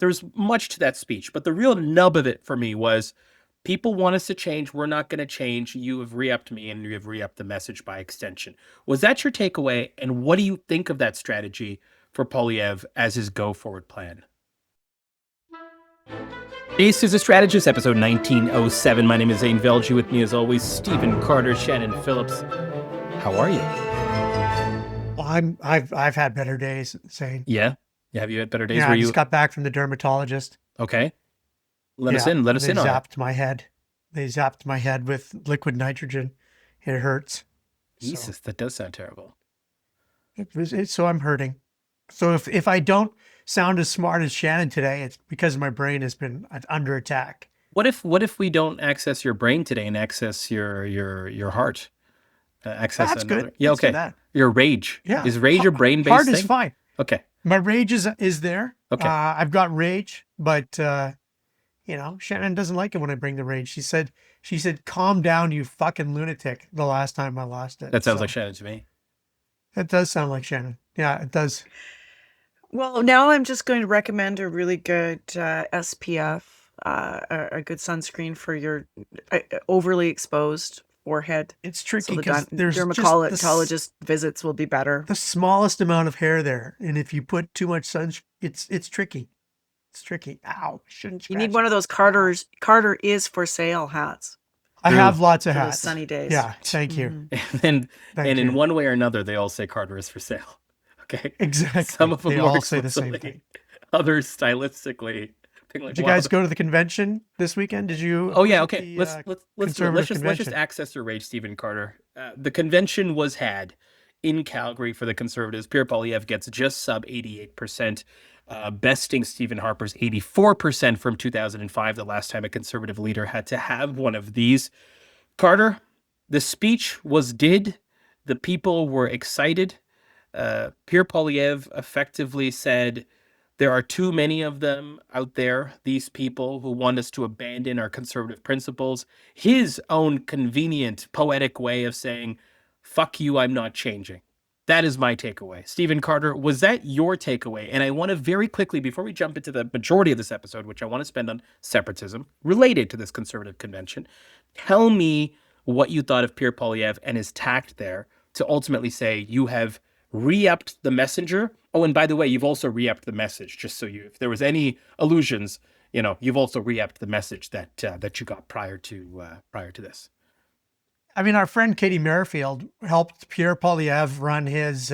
there's much to that speech, but the real nub of it for me was people want us to change. We're not going to change. You have re-upped me and you have re-upped the message by extension. Was that your takeaway? And what do you think of that strategy for Polyev as his go-forward plan? Ace is a Strategist, episode 1907. My name is Zain Velji. With me, as always, Stephen Carter, Shannon, Phillips. How are you? Well, I've had better days, Zane. Yeah? Have you had better days? Yeah, Were I you just got back from the dermatologist. okay? Let us Yeah, in. Let us they in on it. zapped my head. They zapped my head with liquid nitrogen. It hurts. Jesus, that does sound terrible. So I'm hurting. So if I don't sound as smart as Shannon today, it's because my brain has been under attack. What if we don't access your brain today and access your heart? Access That's another. good. Yeah, Let's do okay. that. Your rage. Yeah. Is rage your brain-based Heart thing? is fine. Okay. My rage is there. Okay. I've got rage, but Shannon doesn't like it when I bring the rage. She said, calm down, you fucking lunatic, the last time I lost it. That sounds like Shannon to me. It does sound like Shannon. Yeah, it does. Well, now I'm just going to recommend a really good SPF, a good sunscreen for your overly exposed forehead. It's So tricky the because there's just dermatologist visits will be better. the smallest amount of hair there, and if you put too much it's tricky. It's tricky. Ow! Shouldn't You need scratch one it. of those Carter is for sale hats I have lots of for those hats. sunny days. Yeah, thank you. Mhm. and Thank in you. one way or another, they all say Carter is for sale. Okay. Exactly. Some of them They more all say the same explicitly, thing. others stylistically. Being like, Did you wow, guys go to the convention this weekend? Did you? oh yeah, was it okay. the, Let's do it. conservative Let's just convention? access your rage, Stephen Carter. The convention was had in Calgary for the Conservatives. Pierre Poilievre gets just sub 88%, besting Stephen Harper's 84% from 2005, the last time a Conservative leader had to have one of these. Carter, the speech was did. The people were excited. Pierre Poilievre effectively said, there are too many of them out there, these people who want us to abandon our conservative principles. His own convenient, poetic way of saying, fuck you, I'm not changing. That is my takeaway. Stephen Carter, was that your takeaway? And I want to very quickly, before we jump into the majority of this episode, which I want to spend on separatism related to this conservative convention, tell me what you thought of Pierre Poilievre and his tact there to ultimately say you have re-upped the messenger. Oh, and by the way, you've also re-upped the message, just so if there was any illusions, you've also re-upped the message that you got prior to this. I mean, our friend Katie Merrifield helped Pierre Poilievre run his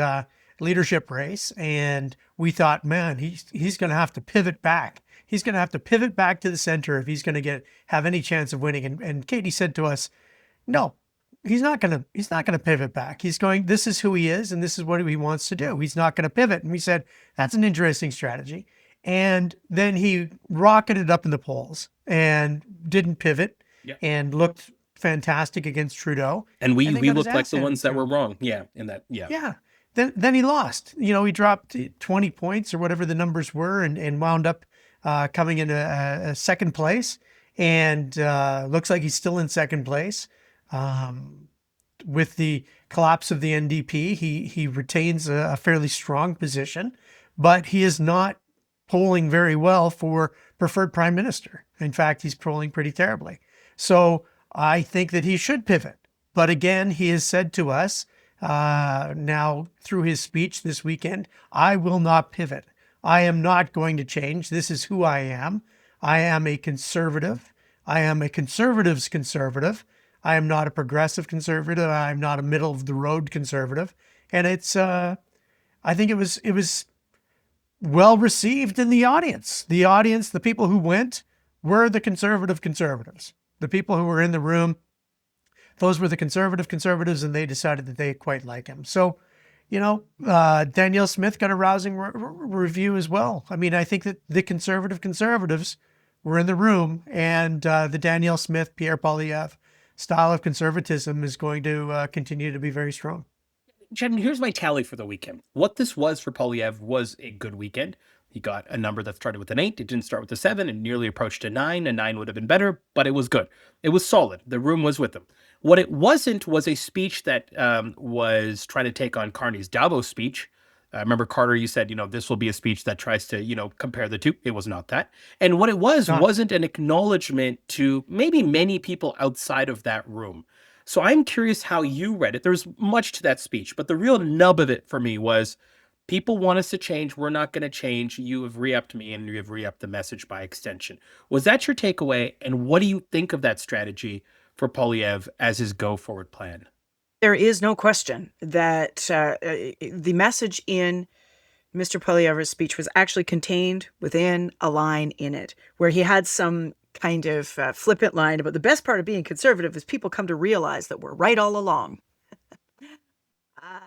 leadership race, and we thought, man, he's going to have to pivot back. He's going to have to pivot back to the center if he's going to have any chance of winning. And Katie said to us, no, he's not going to pivot back. This is who he is, and this is what he wants to do. He's not going to pivot. And we said, that's an interesting strategy. And then he rocketed up in the polls and didn't pivot and looked fantastic against Trudeau. And we got his looked like ass the handed ones to that were him. wrong. Yeah, in that. Yeah. Yeah. Then he lost. He dropped 20 points or whatever the numbers were and wound up coming in a second place. And looks like he's still in second place. With the collapse of the NDP, he retains a fairly strong position, but he is not polling very well for preferred prime minister. In fact, he's polling pretty terribly. So I think that he should pivot. But again, he has said to us now through his speech this weekend, I will not pivot. I am not going to change. This is who I am. I am a conservative. I am a conservative's conservative. I am not a progressive conservative. I'm not a middle of the road conservative. And it's, I think it was well received in the audience. The audience, the people who went were the conservatives. The people who were in the room, those were the conservatives, and they decided that they quite like him. So, Danielle Smith got a rousing review as well. I mean, I think that the conservatives were in the room, and the Danielle Smith, Pierre Poilievre style of conservatism is going to continue to be very strong. Jen, here's my tally for the weekend. What this was for Poilievre was a good weekend. He got a number that started with an 8. It didn't start with a 7 and nearly approached a 9. A 9 would have been better, but it was good. It was solid. The room was with him. What it wasn't was a speech that was trying to take on Carney's Davos speech. I remember, Carter, you said, this will be a speech that tries to, compare the two. It was not that. And what it was Not. wasn't an acknowledgement to maybe many people outside of that room. So I'm curious how you read it. There's much to that speech, but the real nub of it for me was people want us to change. We're not going to change. You have re-upped me and you have re-upped the message by extension. Was that your takeaway? And what do you think of that strategy for Polyev as his go-forward plan? There is no question that the message in Mr. Poilievre's speech was actually contained within a line in it, where he had some kind of flippant line about the best part of being conservative is people come to realize that we're right all along.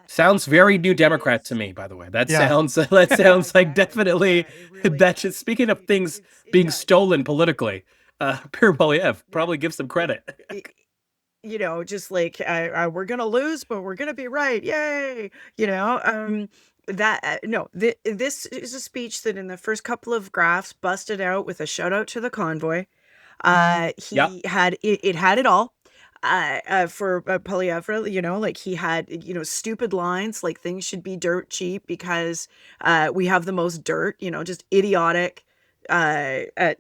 Sounds very New Democrat to me, by the way. That Yeah. sounds like definitely that should, speaking of things being stolen politically, Pierre Polyev probably gives them credit. Just like we're gonna lose, but we're gonna be right. Yay! That no, this is a speech that in the first couple of graphs busted out with a shout out to the convoy. Yeah. He had it had it all. For Poilievre, like he had, stupid lines like things should be dirt cheap because we have the most dirt, just idiotic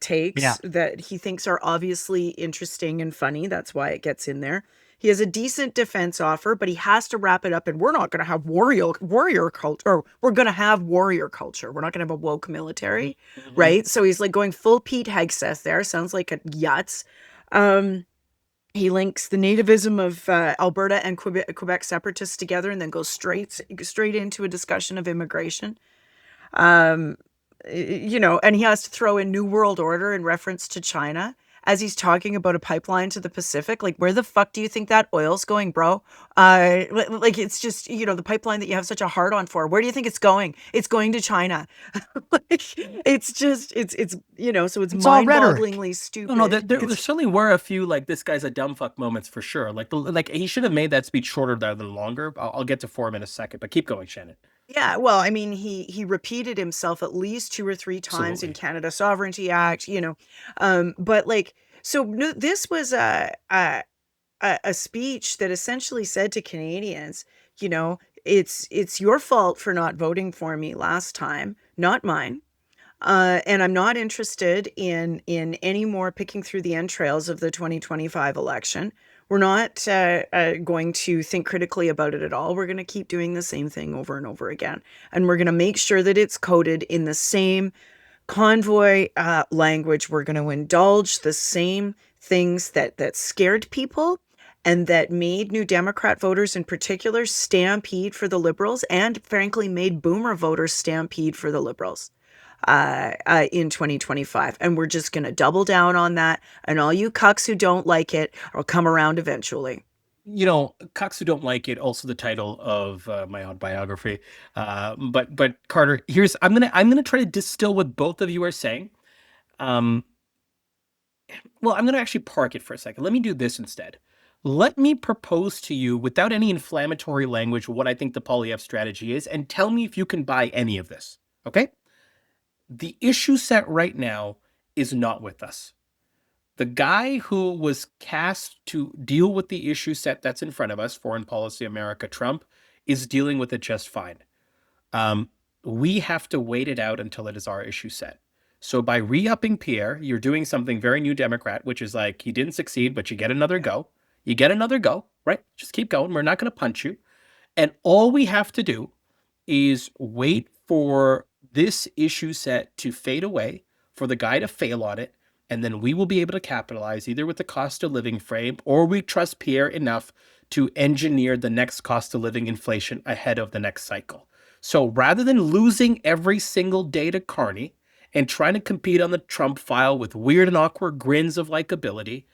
takes Yeah. that he thinks are obviously interesting and funny. That's why it gets in there. He has a decent defense offer, but he has to wrap it up. And we're not going to have warrior culture, or we're going to have warrior culture. We're not going to have a woke military, right? So he's like going full Pete Hegseth there. Sounds like a yuts. He links the nativism of Alberta and Quebec separatists together, and then goes straight into a discussion of immigration. And he has to throw in New World Order in reference to China as he's talking about a pipeline to the Pacific. Like, where the fuck do you think that oil's going, bro? Like, it's just, the pipeline that you have such a hard on for. Where do you think it's going? It's going to China. Like, it's just, it's so it's all rhetoric. mind-bogglingly stupid. No, there certainly were a few like this guy's a dumb fuck moments for sure. Like he should have made that speech shorter rather than longer. I'll get to form in a second, but keep going, Shannon. Yeah, well, I mean, he repeated himself at least 2 or 3 times in Absolutely. Canada Sovereignty Act, but like, so no, this was a speech that essentially said to Canadians, it's your fault for not voting for me last time, not mine. And I'm not interested in any more picking through the entrails of the 2025 election. We're not going to think critically about it at all. We're going to keep doing the same thing over and over again. And we're going to make sure that it's coded in the same convoy language. We're going to indulge the same things that scared people and that made New Democrat voters in particular stampede for the Liberals, and frankly made Boomer voters stampede for the Liberals in 2025. And we're just going to double down on that. And all you cucks who don't like it will come around eventually. Cucks who don't like it. Also, the title of my autobiography. But Carter, I'm gonna try to distill what both of you are saying. Well, I'm gonna actually park it for a second. Let me do this instead. Let me propose to you, without any inflammatory language, what I think the Polyev strategy is, and tell me if you can buy any of this. Okay? The issue set right now is not with us. The guy who was cast to deal with the issue set that's in front of us, foreign policy America, Trump, is dealing with it just fine. We have to wait it out until it is our issue set. So by re-upping Pierre, you're doing something very New Democrat, which is like, he didn't succeed, but you get another go. You get another go, right? Just keep going. We're not going to punch you. And all we have to do is wait for this issue set to fade away, for the guy to fail on it, and then we will be able to capitalize either with the cost of living frame, or we trust Pierre enough to engineer the next cost of living inflation ahead of the next cycle. So rather than losing every single day to Carney and trying to compete on the Trump file with weird and awkward grins of likability,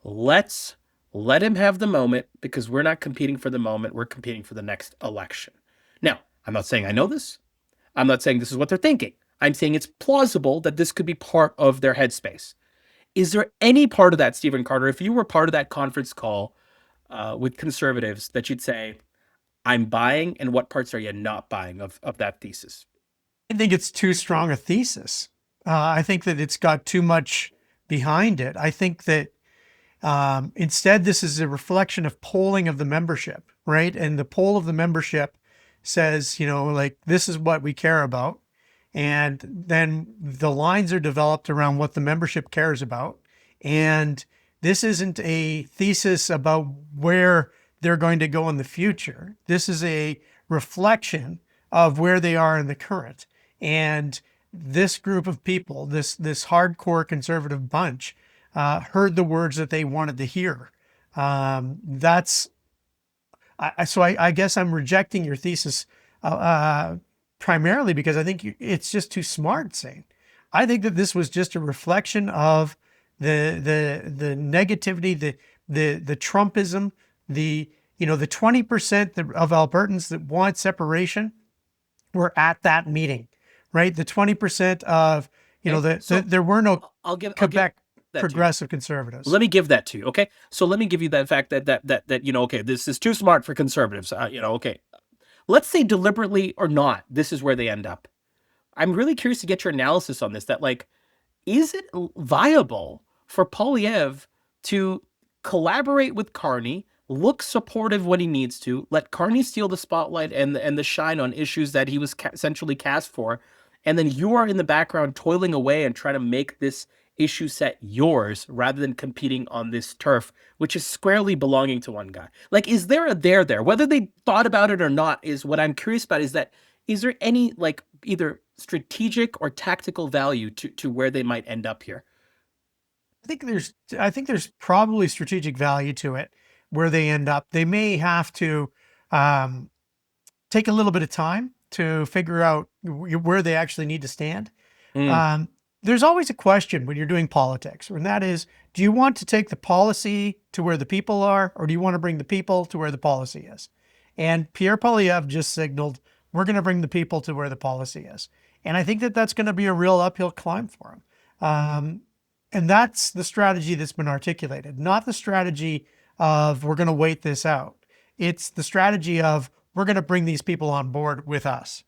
let's let him have the moment, because we're not competing for the moment. We're competing for the next election. Now, I'm not saying I know this. I'm not saying this is what they're thinking. I'm saying it's plausible that this could be part of their headspace. Is there any part of that, Stephen Carter, if you were part of that conference call with conservatives, that you'd say, I'm buying, and what parts are you not buying of that thesis? I think it's too strong a thesis. I think that it's got too much behind it. I think that instead, this is a reflection of polling of the membership, right? And the poll of the membership says, like, this is what we care about. And then the lines are developed around what the membership cares about. And this isn't a thesis about where they're going to go in the future. This is a reflection of where they are in the current. And this group of people, this hardcore conservative bunch, heard the words that they wanted to hear. That's so I guess I'm rejecting your thesis primarily because I think it's just too smart, Zane. I think that this was just a reflection of the negativity, the Trumpism, the 20% of Albertans that want separation were at that meeting, right? The 20% of there were no I'll give Quebec that to you. progressive conservatives. Let me give that to you, okay? So let me give you that fact that okay, this is too smart for conservatives. Okay. Let's say deliberately or not, this is where they end up. I'm really curious to get your analysis on this. That, like, is it viable for Poilievre to collaborate with Carney, look supportive when he needs to, let Carney steal the spotlight and the shine on issues that he was essentially cast for, and then you are in the background toiling away and trying to make this issue set yours rather than competing on this turf, which is squarely belonging to one guy? Like, is there a there? Whether they thought about it or not is what I'm curious about. Is there any, like, either strategic or tactical value to where they might end up here? I think there's probably strategic value to it where they end up. They may have to take a little bit of time to figure out where they actually need to stand. There's always a question when you're doing politics, and that is, do you want to take the policy to where the people are, or do you want to bring the people to where the policy is? And Pierre Poilievre just signaled, we're going to bring the people to where the policy is. And I think that that's going to be a real uphill climb for him. And that's the strategy that's been articulated, not the strategy of we're going to wait this out. It's the strategy of we're going to bring these people on board with us.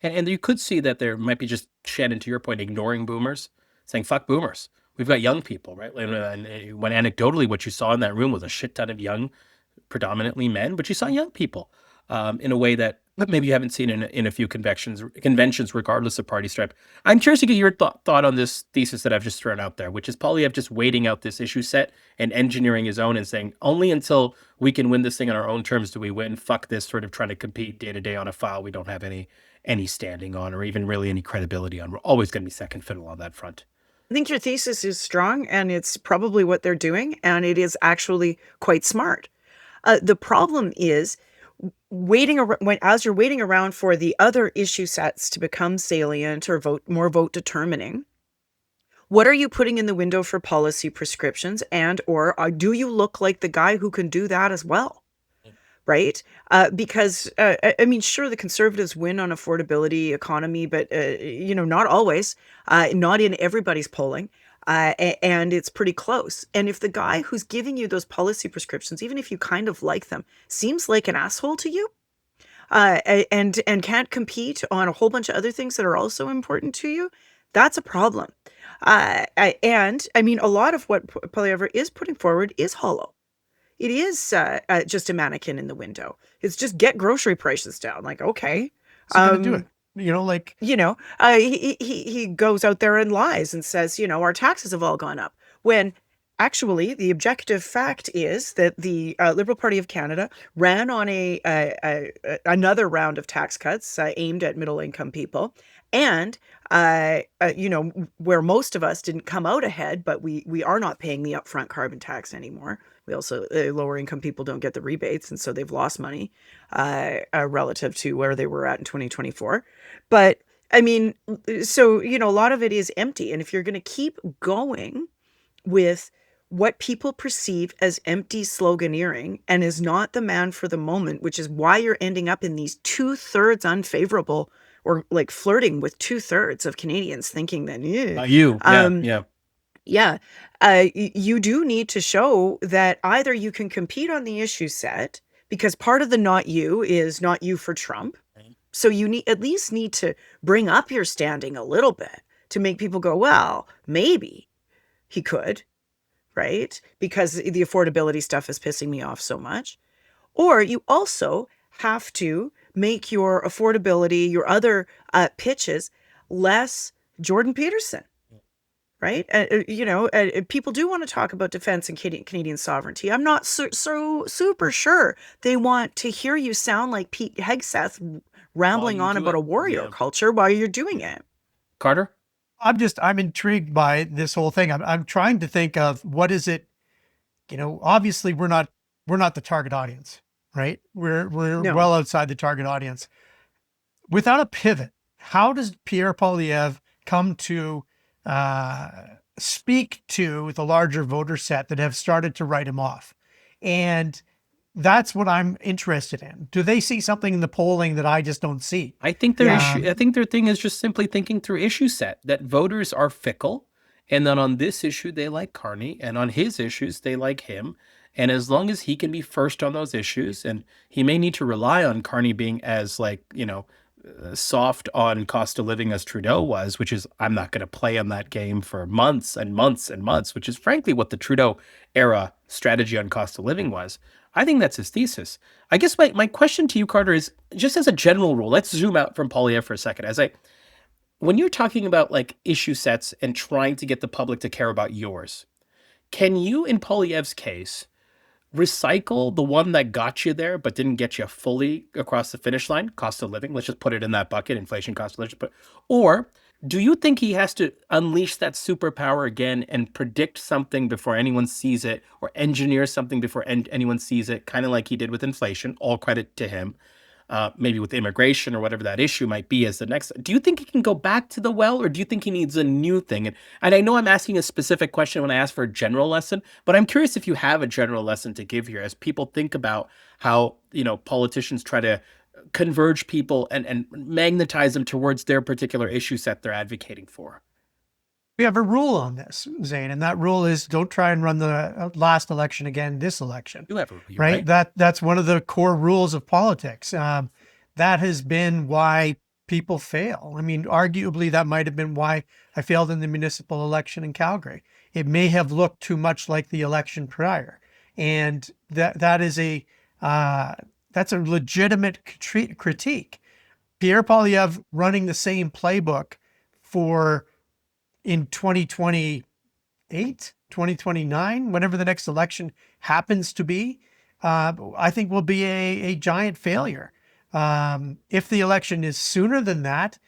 And you could see that there might be, just Shannon, to your point, ignoring boomers, saying, fuck boomers. We've got young people, right? And when anecdotally what you saw in that room was a shit ton of young, predominantly men, but you saw young people in a way that maybe you haven't seen in a few conventions, regardless of party stripe. I'm curious to get your thought on this thesis that I've just thrown out there, which is Poilievre just waiting out this issue set and engineering his own and saying, only until we can win this thing on our own terms do we win. Fuck this sort of trying to compete day to day on a file we don't have any standing on or even really any credibility on. We're always going to be second fiddle on that front. I think your thesis is strong, and it's probably what they're doing, and it is actually quite smart. The problem is as you're waiting around for the other issue sets to become salient or more vote determining, what are you putting in the window for policy prescriptions, and or do you look like the guy who can do that as well? Right? Because, I mean, sure, the Conservatives win on affordability, economy, but, not always, not in everybody's polling. And it's pretty close. And if the guy who's giving you those policy prescriptions, even if you kind of like them, seems like an asshole to you, and can't compete on a whole bunch of other things that are also important to you, that's a problem. And I mean, a lot of what Poilievre is putting forward is hollow. It is just a mannequin in the window. It's just get grocery prices down. Like, okay. So gonna do it. He goes out there and lies and says, our taxes have all gone up. When actually the objective fact is that the Liberal Party of Canada ran on another round of tax cuts aimed at middle income people. And, where most of us didn't come out ahead, but we are not paying the upfront carbon tax anymore. We also, lower income people don't get the rebates, and so they've lost money relative to where they were at in 2024. But I mean, so, a lot of it is empty. And if you're going to keep going with what people perceive as empty sloganeering and is not the man for the moment, which is why you're ending up in these 2/3 unfavorable, or like flirting with 2/3 of Canadians thinking that, you do need to show that either you can compete on the issue set, because part of the not you is not you for Trump. So you at least need to bring up your standing a little bit to make people go, well, maybe he could, right? Because the affordability stuff is pissing me off so much. Or you also have to make your affordability, your other pitches less Jordan Peterson. Right? People do want to talk about defense and Canadian sovereignty. I'm not so super sure they want to hear you sound like Pete Hegseth rambling on about a warrior culture while you're doing it. Carter? I'm intrigued by this whole thing. I'm trying to think of what is it, obviously we're not the target audience, right? We're No. well outside the target audience. Without a pivot, how does Pierre Poilievre come to speak to the larger voter set that have started to write him off? And that's what I'm interested in. Do they see something in the polling that I just don't see? I think I think their thing is just simply thinking through issue set, that voters are fickle, and then on this issue they like Carney, and on his issues they like him. And as long as he can be first on those issues, and he may need to rely on Carney being as soft on cost of living as Trudeau was, which is, I'm not going to play on that game for months and months and months, which is frankly what the Trudeau era strategy on cost of living was. I think that's his thesis. I guess my question to you, Carter, is just as a general rule, let's zoom out from Poilievre for a second. When you're talking about like issue sets and trying to get the public to care about yours, can you, in Poilievre's case, recycle the one that got you there but didn't get you fully across the finish line, cost of living? Let's just put it in that bucket, inflation, cost of living. Or do you think he has to unleash that superpower again and predict something before anyone sees it, or engineer something before anyone sees it, kind of like he did with inflation? All credit to him. Maybe with immigration or whatever that issue might be as the next. Do you think he can go back to the well, or do you think he needs a new thing? And I know I'm asking a specific question when I ask for a general lesson, but I'm curious if you have a general lesson to give here as people think about how, politicians try to converge people and magnetize them towards their particular issue set they're advocating for. We have a rule on this, Zain, and that rule is don't try and run the last election again this election. You have a rule, right? That's one of the core rules of politics. That has been why people fail. I mean, arguably, that might have been why I failed in the municipal election in Calgary. It may have looked too much like the election prior, and that is that's a legitimate critique. Pierre Poilievre running the same playbook in 2028, 2029, whenever the next election happens to be, I think will be a giant failure. If the election is sooner than that,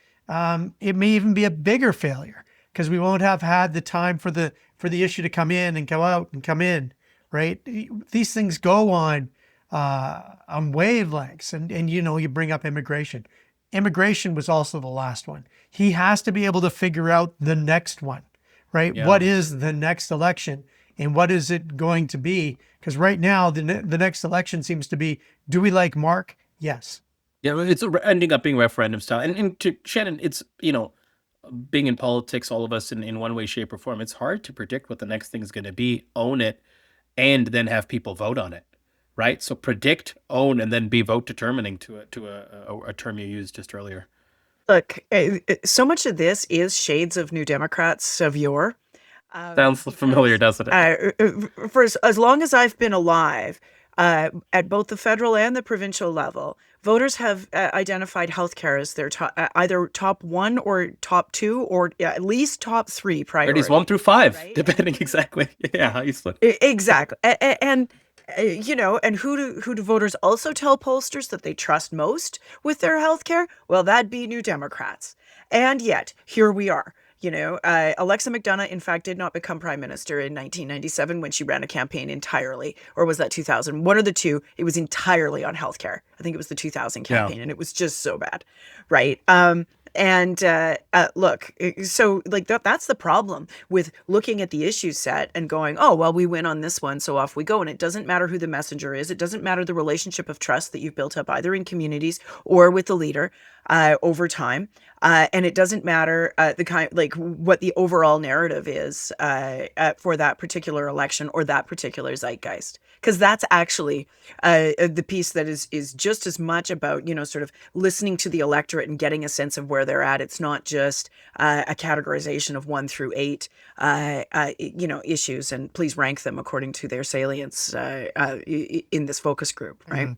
it may even be a bigger failure because we won't have had the time for the issue to come in and go out and come in, right? These things go on wavelengths, and you bring up immigration. Immigration was also the last one. He has to be able to figure out the next one, right? Yeah. What is the next election and what is it going to be? Because right now, the next election seems to be, do we like Mark? Yes. Yeah, it's ending up being referendum style. And to Shannon, it's, being in politics, all of us in one way, shape, or form, it's hard to predict what the next thing is going to be, own it, and then have people vote on it. Right? So predict, own, and then be vote determining to a term you used just earlier. Look, so much of this is shades of New Democrats of yore. Sounds familiar, doesn't it? For as long as I've been alive, at both the federal and the provincial level, voters have identified healthcare as their either top one or top two, or at least top three priorities. 1 through 5, right? Depending exactly. Yeah, how you split. Exactly. And who do voters also tell pollsters that they trust most with their health care? Well, that'd be New Democrats. And yet, here we are. Alexa McDonough, in fact, did not become prime minister in 1997 when she ran a campaign entirely, or was that 2000? One of the two. It was entirely on healthcare. I think it was the 2000 campaign, and it was just so bad, right? Look, so like that's the problem with looking at the issue set and going, oh, well, we win on this one, so off we go. And it doesn't matter who the messenger is. It doesn't matter the relationship of trust that you've built up either in communities or with the leader over time. And it doesn't matter what the overall narrative is for that particular election or that particular zeitgeist. Because that's actually the piece that is just as much about, sort of listening to the electorate and getting a sense of where they're at. It's not just a categorization of 1 through 8, issues, and please rank them according to their salience in this focus group, right?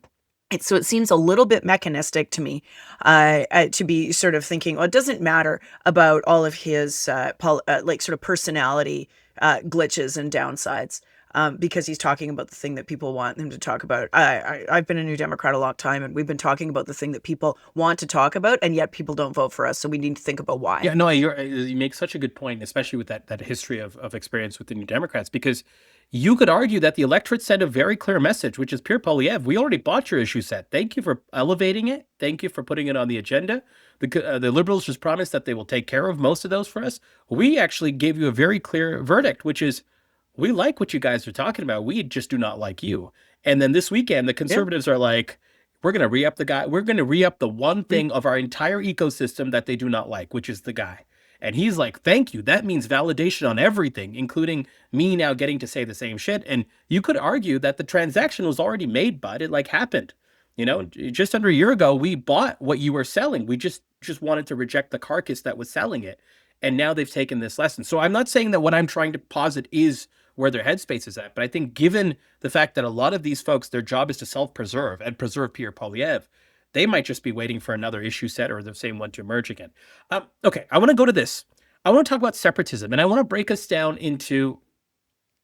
So it seems a little bit mechanistic to me, to be sort of thinking, well, it doesn't matter about all of his like sort of personality glitches and downsides, because he's talking about the thing that people want him to talk about. I've been a New Democrat a long time, and we've been talking about the thing that people want to talk about, and yet people don't vote for us. So we need to think about why. Yeah, no, you make such a good point, especially with that history of experience with the New Democrats, because you could argue that the electorate sent a very clear message, which is Pierre Poilievre, we already bought your issue set. Thank you for elevating it. Thank you for putting it on the agenda. The Liberals just promised that they will take care of most of those for us. We actually gave you a very clear verdict, which is we like what you guys are talking about. We just do not like you. And then this weekend, the Conservatives are like, we're going to re-up the guy. We're going to re-up the one thing of our entire ecosystem that they do not like, which is the guy. And he's like, thank you. That means validation on everything, including me now getting to say the same shit. And you could argue that the transaction was already made, bud. It like happened. You know, just under a year ago, we bought what you were selling. We just wanted to reject the carcass that was selling it. And now they've taken this lesson. So I'm not saying that what I'm trying to posit is where their headspace is at. But I think given the fact that a lot of these folks, their job is to self-preserve and preserve Pierre Poilievre, they might just be waiting for another issue set or the same one to emerge again. Okay, I want to go to this. I want to talk about separatism, and I want to break us down into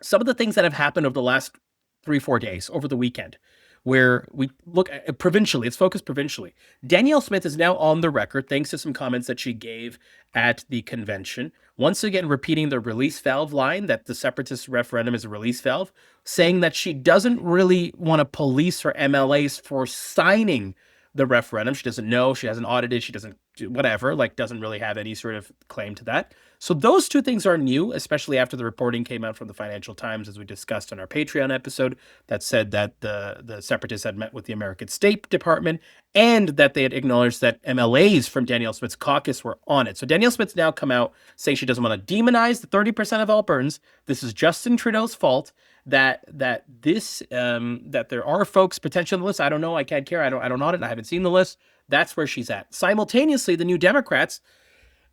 some of the things that have happened over the last 3-4 days over the weekend, where we look at provincially. It's focused provincially. Danielle Smith is now on the record, thanks to some comments that she gave at the convention, once again repeating the release valve line, that the separatist referendum is a release valve, saying that she doesn't really want to police her MLAs for signing the referendum. She doesn't know, she hasn't audited, she doesn't whatever, like doesn't really have any sort of claim to that. So those two things are new, especially after the reporting came out from the Financial Times, as we discussed on our Patreon episode, that said that the separatists had met with the American State Department and that they had acknowledged that MLAs from Danielle Smith's caucus were on it. So Danielle Smith's now come out saying she doesn't want to demonize the 30% of Albertans. This is Justin Trudeau's fault. That there are folks potentially on the list. I don't know. I can't care. I don't audit. I haven't seen the list. That's where she's at. Simultaneously, the New Democrats,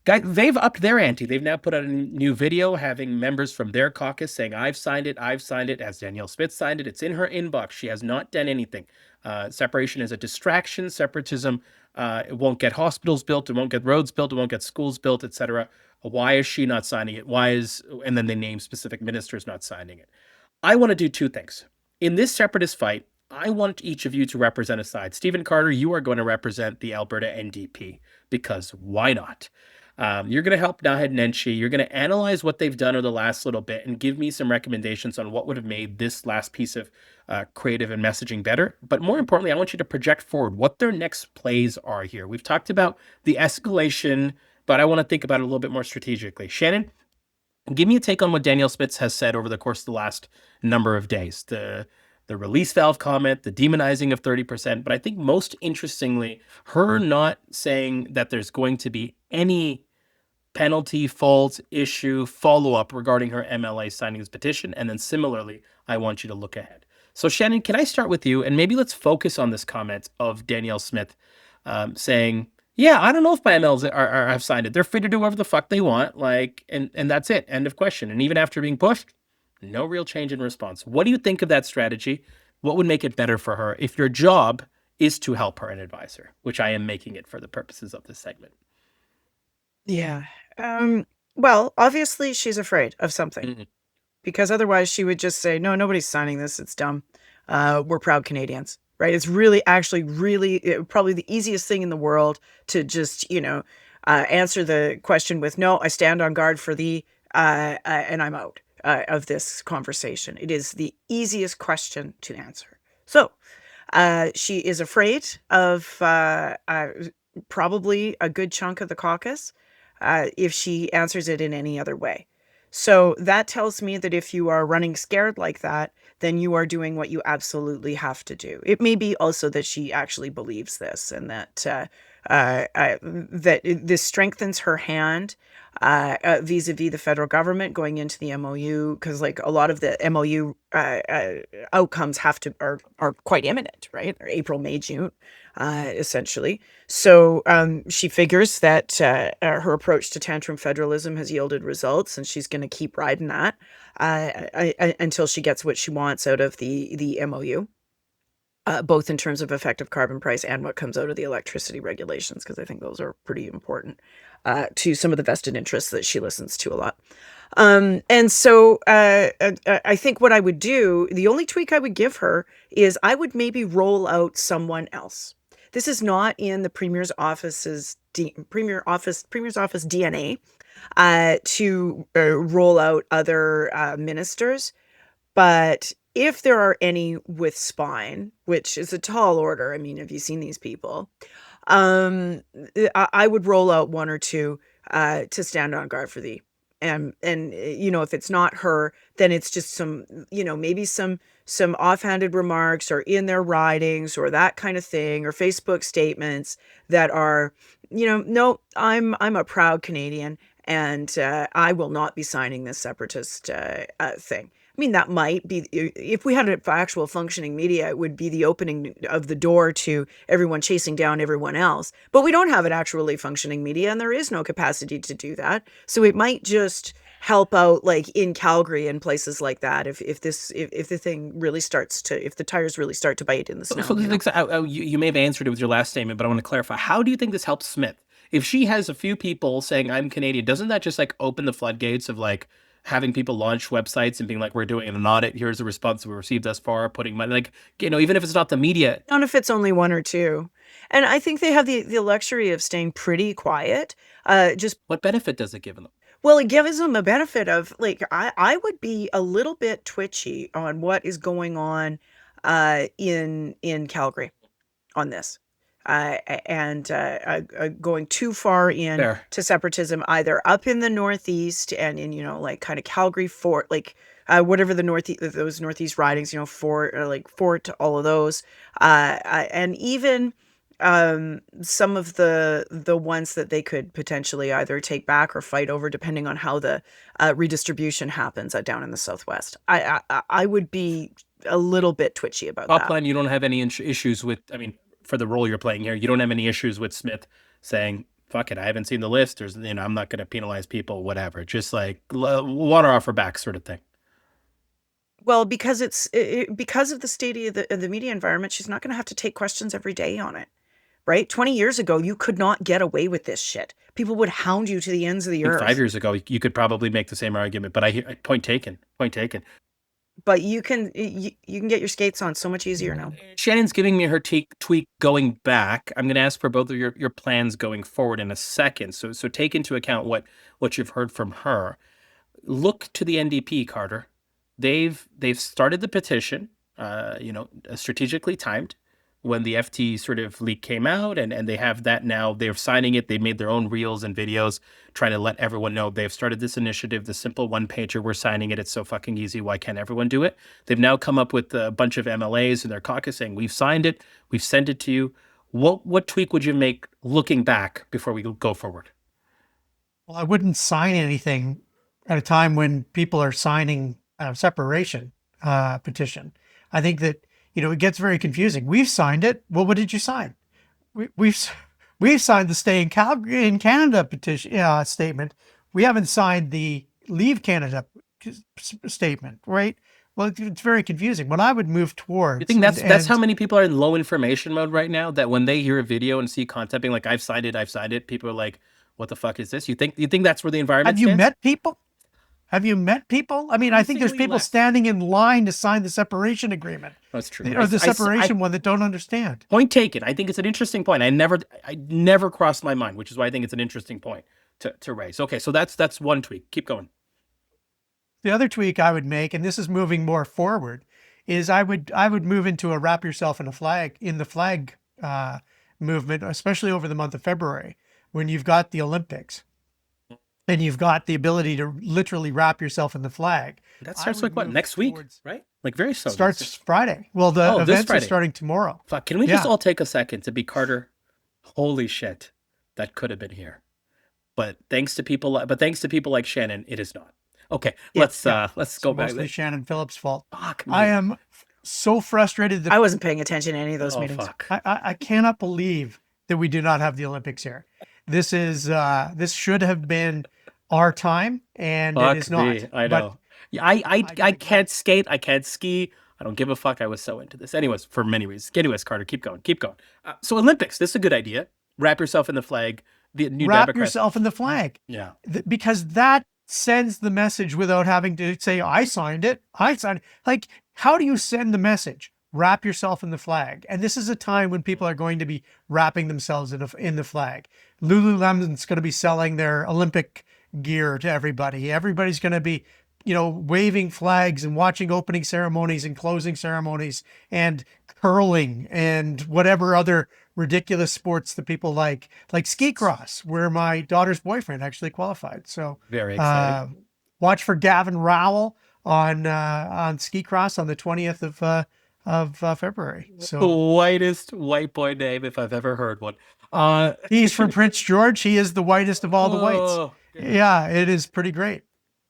they've upped their ante. They've now put out a new video having members from their caucus saying, I've signed it, as Danielle Smith signed it. It's in her inbox. She has not done anything. Separation is a distraction. Separatism, it won't get hospitals built. It won't get roads built. It won't get schools built, etc. Why is she not signing it? And then they name specific ministers not signing it. I want to do two things. In this separatist fight, I want each of you to represent a side. Stephen Carter, you are going to represent the Alberta NDP, because why not? You're going to help Naheed Nenshi. You're going to analyze what they've done over the last little bit and give me some recommendations on what would have made this last piece of creative and messaging better. But more importantly, I want you to project forward what their next plays are here. We've talked about the escalation, but I want to think about it a little bit more strategically. Shannon, give me a take on what Danielle Smith has said over the course of the last number of days. The release valve comment, the demonizing of 30%, but I think most interestingly, her not saying that there's going to be any penalty, fault, issue, follow-up regarding her MLA signing this petition. And then similarly, I want you to look ahead. So Shannon, can I start with you? And maybe let's focus on this comment of Danielle Smith saying, yeah, I don't know if my MLs have signed it. They're free to do whatever the fuck they want. And that's it. End of question. And even after being pushed, no real change in response. What do you think of that strategy? What would make it better for her if your job is to help her and advise her, which I am making it for the purposes of this segment? Yeah. Well, obviously she's afraid of something, because otherwise she would just say, no, nobody's signing this. It's dumb. We're proud Canadians, right? It's really probably the easiest thing in the world to just, answer the question with, no, I stand on guard for thee, and I'm out of this conversation. It is the easiest question to answer. So she is afraid of probably a good chunk of the caucus if she answers it in any other way. So that tells me that if you are running scared like that, then you are doing what you absolutely have to do. It may be also that she actually believes this, and that this strengthens her hand vis-a-vis the federal government going into the MOU, because like a lot of the MOU outcomes are quite imminent, right? Or April, May, June, essentially. So she figures that her approach to tantrum federalism has yielded results, and she's going to keep riding that until she gets what she wants out of the MOU. both in terms of effective carbon price and what comes out of the electricity regulations, because I think those are pretty important to some of the vested interests that she listens to a lot. And so I think what I would do, the only tweak I would give her is I would maybe roll out someone else. This is not in the Premier's office's Premier's office DNA to roll out other ministers. But if there are any with spine, which is a tall order, I mean, have you seen these people? I would roll out one or two to stand on guard for thee. You know, if it's not her, then it's just some, you know, maybe some offhanded remarks or in their writings or that kind of thing, or Facebook statements that are, you know, no, I'm a proud Canadian, and I will not be signing this separatist thing. I mean, that might be, if we had an actual functioning media, it would be the opening of the door to everyone chasing down everyone else. But we don't have an actually functioning media, and there is no capacity to do that. So it might just help out, like in Calgary and places like that, if the thing really starts to, if the tires really start to bite in the snow. You may have answered it with your last statement, but I want to clarify. How do you think this helps Smith? If she has a few people saying I'm Canadian, doesn't that just like open the floodgates of like having people launch websites and being like, we're doing an audit, here's the response we received thus far, putting money, like, you know, even if it's not the media. Not if it's only one or two. And I think they have the luxury of staying pretty quiet. Just What benefit does it give them? Well, it gives them a benefit of, like, I would be a little bit twitchy on what is going on in Calgary on this. And going too far in Fair. to separatism, either up in the Northeast and in, you know, like kind of Calgary, Fort, like whatever the those Northeast ridings, you know, Fort, or like Fort, all of those, and even some of the ones that they could potentially either take back or fight over, depending on how the redistribution happens down in the Southwest. I would be a little bit twitchy about Top that. line, you don't have any issues with, I mean, for the role you're playing here, you don't have any issues with Smith saying, fuck it, I haven't seen the list, or, you know, I'm not going to penalize people, whatever. Just like water off her back sort of thing. Well, because because of the state of the media environment, she's not going to have to take questions every day on it, right? 20 years ago, you could not get away with this shit. People would hound you to the ends of the earth. 5 years ago, you could probably make the same argument, but point taken. But you can get your skates on so much easier now. Shannon's giving me her tweak going back. I'm going to ask for both of your plans going forward in a second. So take into account what you've heard from her. Look to the NDP, Carter. They've started the petition, you know, strategically timed when the FT sort of leak came out, and they have that now. They're signing it. They made their own reels and videos trying to let everyone know they've started this initiative, the simple one-pager. We're signing it. It's so fucking easy. Why can't everyone do it? They've now come up with a bunch of MLAs in their caucus saying, we've signed it. We've sent it to you. What tweak would you make looking back before we go forward? Well, I wouldn't sign anything at a time when people are signing a separation petition. I think that, you know, it gets very confusing. We've signed it. Well, what did you sign? We've signed the Stay in Canada petition statement. We haven't signed the Leave Canada statement, right? Well, it's very confusing. What I would move towards. You think that's how many people are in low information mode right now? That when they hear a video and see content being like, I've signed it, people are like, what the fuck is this? You think that's where the environment stands? Have you met people? I mean, I think there's people standing in line to sign the separation agreement. That's true. Or the separation one that don't understand. Point taken. I think it's an interesting point. I never crossed my mind, which is why I think it's an interesting point to raise. Okay, so that's one tweak. Keep going. The other tweak I would make, and this is moving more forward, is I would move into a wrap yourself in the flag movement, especially over the month of February, when you've got the Olympics. And you've got the ability to literally wrap yourself in the flag. That starts like what, next week, right? Like very soon. Starts Friday. Well, the events are starting tomorrow. Fuck, can we just all take a second to be Carter? Holy shit, that could have been here. But thanks to people like Shannon, it is not. Okay, let's go back. Mostly Shannon Phillips' fault. Fuck me. I am so frustrated that I wasn't paying attention to any of those meetings. Fuck. I cannot believe that we do not have the Olympics here. This should have been our time, and it is not. I know. I can't skate. I can't ski. I don't give a fuck. I was so into this. Anyways, for many reasons. Anyways, Carter, keep going. Keep going. So Olympics, this is a good idea. Wrap yourself in the flag. The New Wrap Democrats. yourself in the flag. Yeah. Because that sends the message without having to say, I signed it. I signed it. Like, how do you send the message? Wrap yourself in the flag. And this is a time when people are going to be wrapping themselves in the flag. Lululemon's going to be selling their Olympic gear to everybody. Everybody's going to be, waving flags and watching opening ceremonies and closing ceremonies and curling and whatever other ridiculous sports that people like ski cross, where my daughter's boyfriend actually qualified. So very exciting. Watch for Gavin Rowell on ski cross on the 20th of February. So the whitest white boy name if I've ever heard one. He's from Prince George. He is the whitest of all the whites. Yeah, it is pretty great.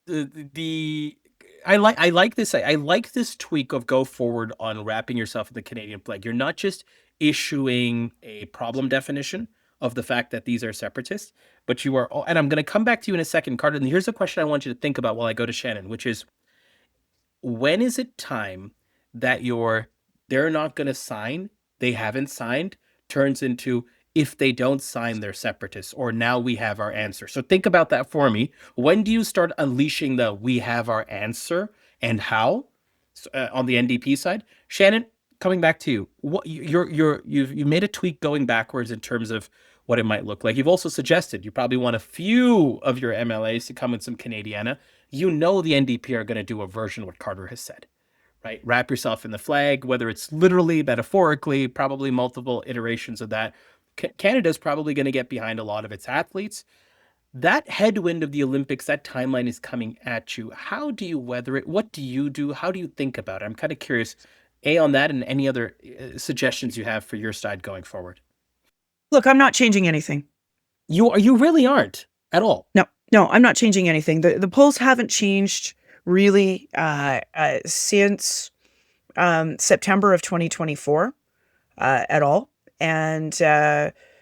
I like this. I like this tweak of go forward on wrapping yourself in the Canadian flag. You're not just issuing a problem definition of the fact that these are separatists, but you are. And I'm going to come back to you in a second, Carter. And here's a question I want you to think about while I go to Shannon, which is, when is it time that they're not going to sign, they haven't signed, turns into, if they don't sign, they're separatists, or now we have our answer. So think about that for me. When do you start unleashing the we have our answer, and how on the NDP side? Shannon, coming back to you, what you've made a tweak going backwards in terms of what it might look like. You've also suggested you probably want a few of your MLAs to come with some Canadiana. The NDP are going to do a version of what Carter has said. Right? Wrap yourself in the flag, whether it's literally, metaphorically, probably multiple iterations of that. Canada's probably going to get behind a lot of its athletes. That headwind of the Olympics, that timeline is coming at you. How do you weather it? What do you do? How do you think about it? I'm kind of curious, on that, and any other suggestions you have for your side going forward. Look, I'm not changing anything. You really aren't at all. No, I'm not changing anything. The polls haven't changed really since September of 2024 at all. And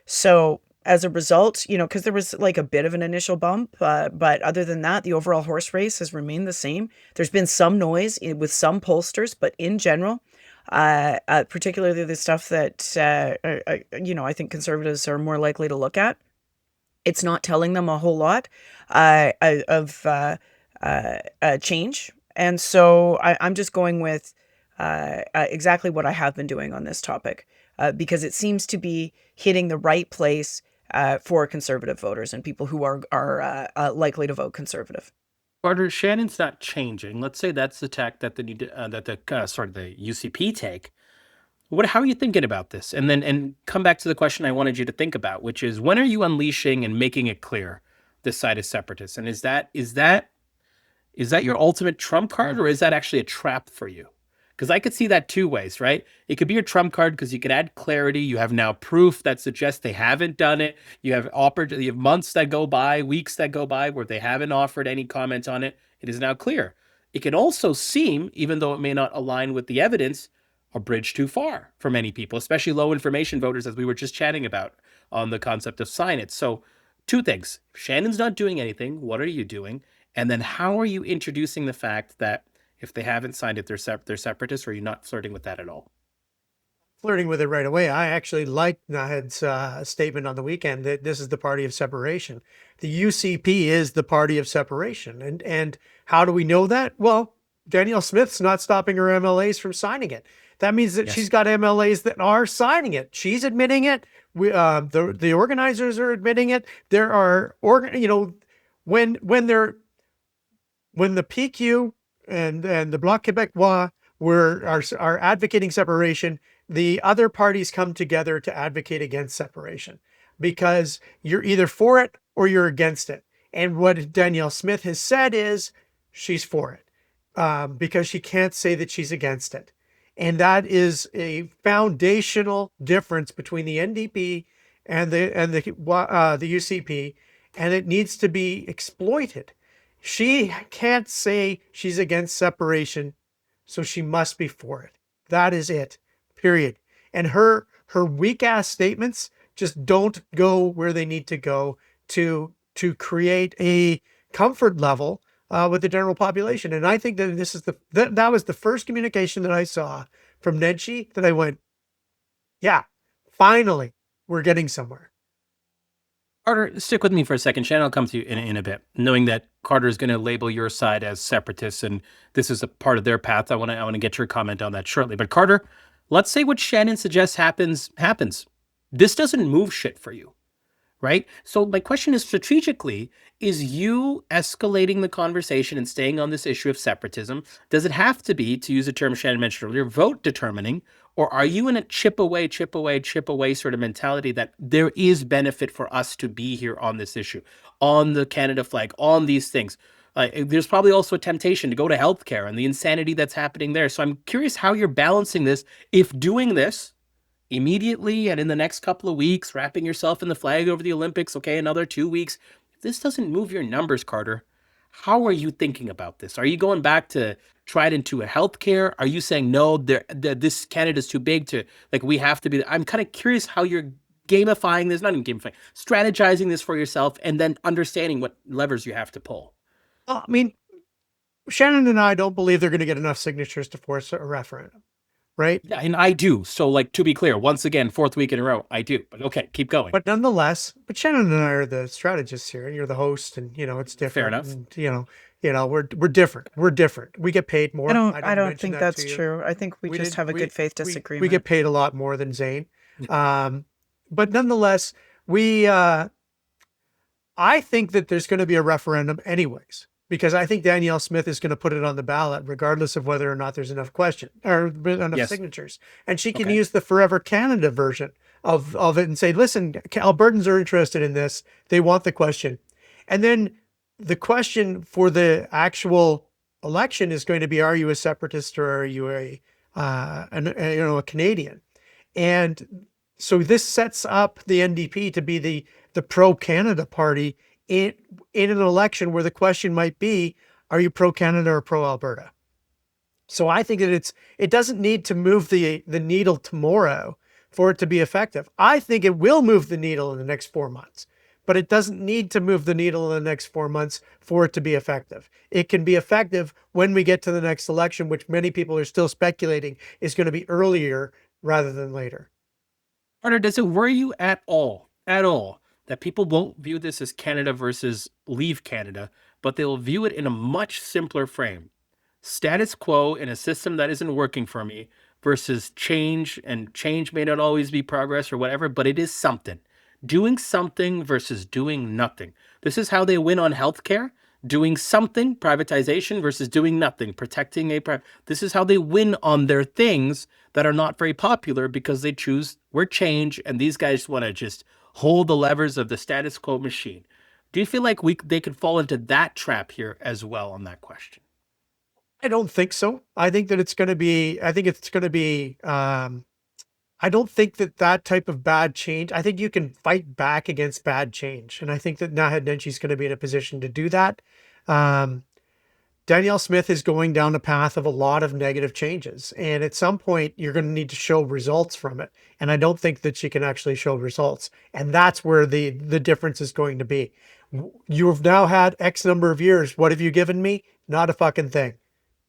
so as a result, because there was like a bit of an initial bump, but other than that, the overall horse race has remained the same. There's been some noise with some pollsters, but in general, particularly the stuff that, I think conservatives are more likely to look at, it's not telling them a whole lot of change. And so I'm just going with exactly what I have been doing on this topic, because it seems to be hitting the right place for conservative voters and people who are likely to vote conservative. Carter, Shannon's not changing. Let's say that's the tack that the UCP take. How are you thinking about this? And come back to the question I wanted you to think about, which is, when are you unleashing and making it clear this side is separatist? And is that your ultimate trump card, or is that actually a trap for you? Because I could see that two ways, right? It could be your trump card because you could add clarity. You have now proof that suggests they haven't done it. You have months that go by, weeks that go by where they haven't offered any comment on it. It is now clear. It can also seem, even though it may not align with the evidence, a bridge too far for many people, especially low information voters, as we were just chatting about on the concept of sign it. So two things. If Shannon's not doing anything, what are you doing? And then how are you introducing the fact that if they haven't signed it, they're separatists, or are you not flirting with that at all? Flirting with it right away. I actually liked Nahed's statement on the weekend that this is the party of separation. The UCP is the party of separation. And how do we know that? Well, Danielle Smith's not stopping her MLAs from signing it. That means that she's got MLAs that are signing it. She's admitting it. The organizers are admitting it. There are when the PQ and the Bloc Québécois are advocating separation, the other parties come together to advocate against separation, because you're either for it or you're against it. And what Danielle Smith has said is she's for it, because she can't say that she's against it. And that is a foundational difference between the NDP and the UCP, and it needs to be exploited. She can't say she's against separation, so she must be for it. That is it, period. And her weak ass statements just don't go where they need to go to create a comfort level with the general population. And I think that this is that was the first communication that I saw from Nenshi that I went, yeah, finally, we're getting somewhere. Carter, stick with me for a second. Shannon, I'll come to you in a bit. Knowing that Carter is going to label your side as separatists, and this is a part of their path, I want to get your comment on that shortly. But Carter, let's say what Shannon suggests happens. This doesn't move shit for you, right? So my question is, strategically, is you escalating the conversation and staying on this issue of separatism? Does it have to be, to use a term Shannon mentioned earlier, vote determining? Or are you in a chip away sort of mentality that there is benefit for us to be here on this issue, on the Canada flag, on these things? There's probably also a temptation to go to healthcare and the insanity that's happening there. So I'm curious how you're balancing this. If doing this immediately and in the next couple of weeks, wrapping yourself in the flag over the Olympics, okay, another 2 weeks, if this doesn't move your numbers, Carter, how are you thinking about this? Are you going back to try it into a healthcare? Are you saying no, this Canada's too big to, like, we have to be? I'm kind of curious how you're gamifying this, not even gamifying, strategizing this for yourself, and then understanding what levers you have to pull. I mean, Shannon and I don't believe they're going to get enough signatures to force a referendum, right? Yeah, and I do. So, like, to be clear, once again, 4th week in a row, I do. But okay, keep going. But nonetheless, Shannon and I are the strategists here, and you're the host, and it's different. Fair enough. And, we're different. We're different. We get paid more. I don't think that's true. I think we just have a good faith disagreement. We get paid a lot more than Zain. But nonetheless, I think that there's going to be a referendum anyways, because I think Danielle Smith is going to put it on the ballot regardless of whether or not there's enough signatures. And she can use the Forever Canada version of it and say, listen, Albertans are interested in this. They want the question. And then the question for the actual election is going to be, are you a separatist or are you a Canadian? And so this sets up the NDP to be the pro-Canada party in an election where the question might be, are you pro-Canada or pro-Alberta? So I think that it doesn't need to move the needle tomorrow for it to be effective. I think it will move the needle in the next 4 months, but it doesn't need to move the needle in the next 4 months for it to be effective. It can be effective when we get to the next election, which many people are still speculating is going to be earlier rather than later. Carter, does it worry you at all, that people won't view this as Canada versus Leave Canada, but they'll view it in a much simpler frame? Status quo in a system that isn't working for me versus change, and change may not always be progress or whatever, but it is something. Doing something versus doing nothing. This is how they win on healthcare. Doing something, privatization, versus doing nothing, protecting this is how they win on their things that are not very popular, because they choose, we're change, and these guys want to just hold the levers of the status quo machine. Do you feel like they could fall into that trap here as well on that question? I don't think so. I think that I don't think that type of bad change, I think you can fight back against bad change. And I think that Naheed Nenshi is going to be in a position to do that. Danielle Smith is going down a path of a lot of negative changes. And at some point, you're going to need to show results from it. And I don't think that she can actually show results. And that's where the difference is going to be. You've now had X number of years. What have you given me? Not a fucking thing.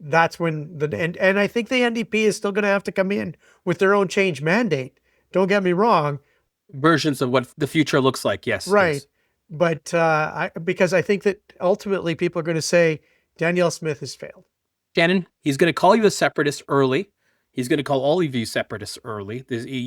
That's when and I think the NDP is still going to have to come in with their own change mandate. Don't get me wrong. Versions of what the future looks like. Yes. Right. Yes. But because I think that ultimately people are going to say Danielle Smith has failed. Shannon, he's going to call you a separatist early. He's going to call all of you separatists early.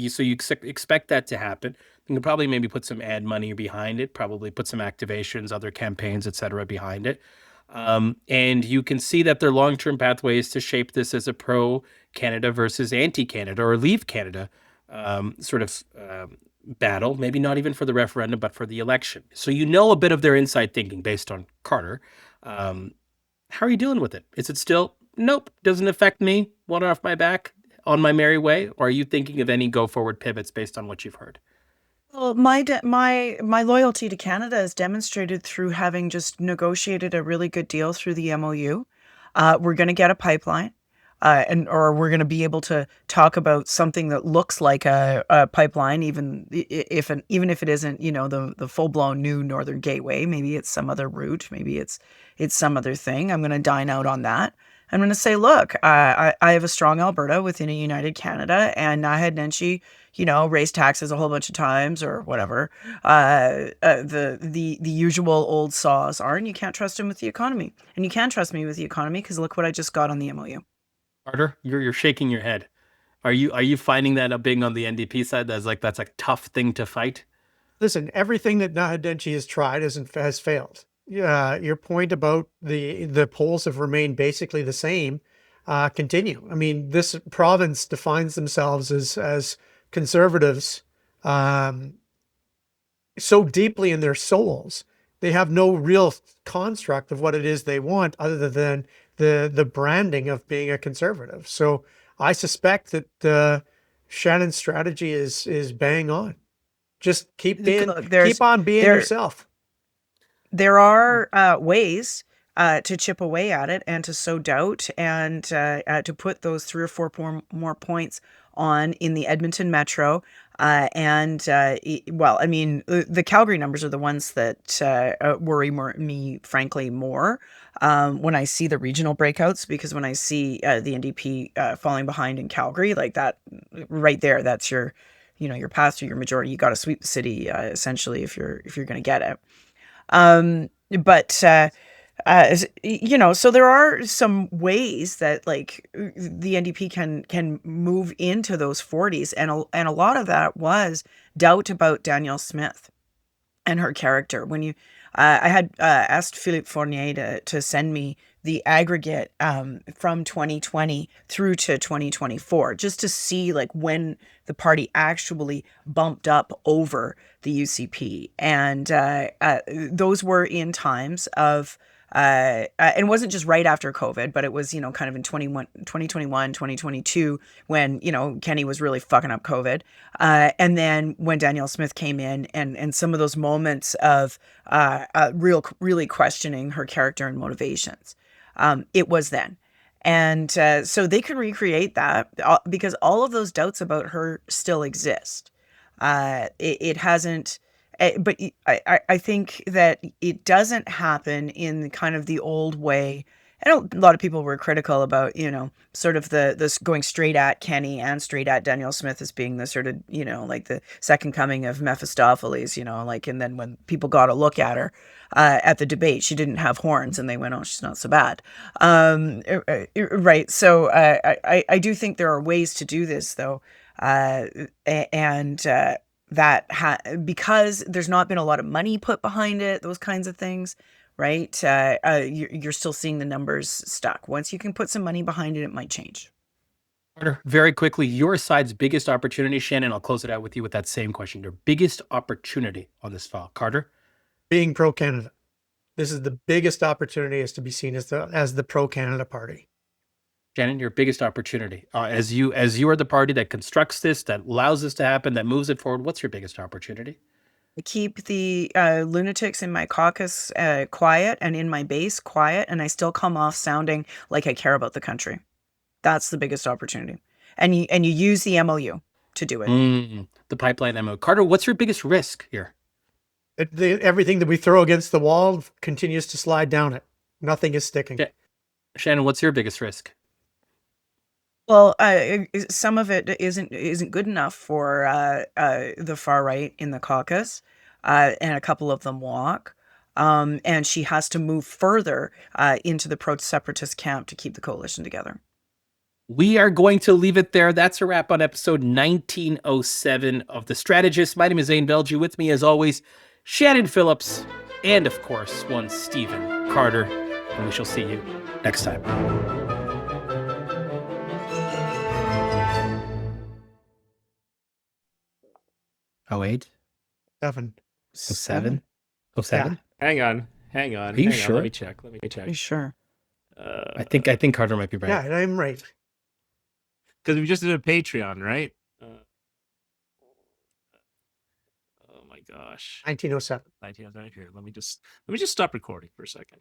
So you expect that to happen. You can probably maybe put some ad money behind it, probably put some activations, other campaigns, etc., behind it. And you can see that their long-term pathway is to shape this as a pro-Canada versus anti-Canada or Leave Canada battle, maybe not even for the referendum, but for the election. So you know a bit of their inside thinking based on Carter. How are you dealing with it? Is it still, nope, doesn't affect me, water off my back, on my merry way? Or are you thinking of any go-forward pivots based on what you've heard? Well, my loyalty to Canada is demonstrated through having just negotiated a really good deal through the MOU. We're going to get a pipeline. or we're going to be able to talk about something that looks like a pipeline, even if it isn't, the full blown new Northern Gateway. Maybe it's some other route. Maybe it's some other thing. I'm going to dine out on that. I'm going to say, look, I have a strong Alberta within a united Canada, and Naheed Nenshi, raised taxes a whole bunch of times or whatever. The usual old saws are, and you can't trust him with the economy, and you can trust me with the economy because look what I just got on the MOU. Carter, you're shaking your head. Are you finding that being on the NDP side that's a tough thing to fight? Listen, everything that Naheed Nenshi has tried has failed. Your point about the polls have remained basically the same continue. I mean, this province defines themselves as conservatives so deeply in their souls. They have no real construct of what it is they want other than the branding of being a conservative. So I suspect that Shannon's strategy is bang on. Just keep on being yourself. There are ways to chip away at it and to sow doubt and to put those 3 or 4 more points on in the Edmonton Metro. The Calgary numbers are the ones that worry me, frankly, more when I see the regional breakouts, because when I see the NDP falling behind in Calgary, like that right there, that's your path to your majority. You got to sweep the city essentially if you're going to get it. So there are some ways that like the NDP can move into those 40s, and a lot of that was doubt about Danielle Smith and her character. When I had asked Philippe Fournier to send me the aggregate from 2020 through to 2024, just to see like when the party actually bumped up over the UCP, and those were in times of. And it wasn't just right after COVID, but it was, kind of in 2021, 2022, when, Kenny was really fucking up COVID. And then when Danielle Smith came in, and some of those moments of really questioning her character and motivations, it was then. And so they could recreate that because all of those doubts about her still exist. It hasn't. But I think that it doesn't happen in kind of the old way. I know a lot of people were critical about, sort of this going straight at Kenny and straight at Danielle Smith as being the sort of, like the second coming of Mephistopheles, and then when people got a look at her at the debate, she didn't have horns and they went, oh, she's not so bad. Right. So I do think there are ways to do this, though. Because there's not been a lot of money put behind it, those kinds of things, right? You're still seeing the numbers stuck. Once you can put some money behind it, it might change. Carter, very quickly, your side's biggest opportunity, Shannon, I'll close it out with you with that same question. Your biggest opportunity on this file, Carter? Being pro-Canada. This is the biggest opportunity, is to be seen as the pro-Canada party. Shannon, your biggest opportunity as you are the party that constructs this, that allows this to happen, that moves it forward. What's your biggest opportunity? Keep the lunatics in my caucus quiet and in my base quiet, and I still come off sounding like I care about the country. That's the biggest opportunity, and you use the MOU to do it. The pipeline MOU. Carter, what's your biggest risk here? Everything that we throw against the wall continues to slide down it. Nothing is sticking. Shannon, what's your biggest risk? Well, some of it isn't good enough for the far right in the caucus, and a couple of them walk. And she has to move further into the pro-separatist camp to keep the coalition together. We are going to leave it there. That's a wrap on episode 1907 of The Strategist. My name is Zain Velji. With me, as always, Shannon Phillips, and of course, one Stephen Carter. And we shall see you next time. 08? 7. 07? 07? Yeah. Hang on. Are you sure? Let me check. Are you sure? I think Carter might be right. Yeah, I'm right. Because we just did a Patreon, right? Oh my gosh. 1907. 1907. Here, let me just stop recording for a second.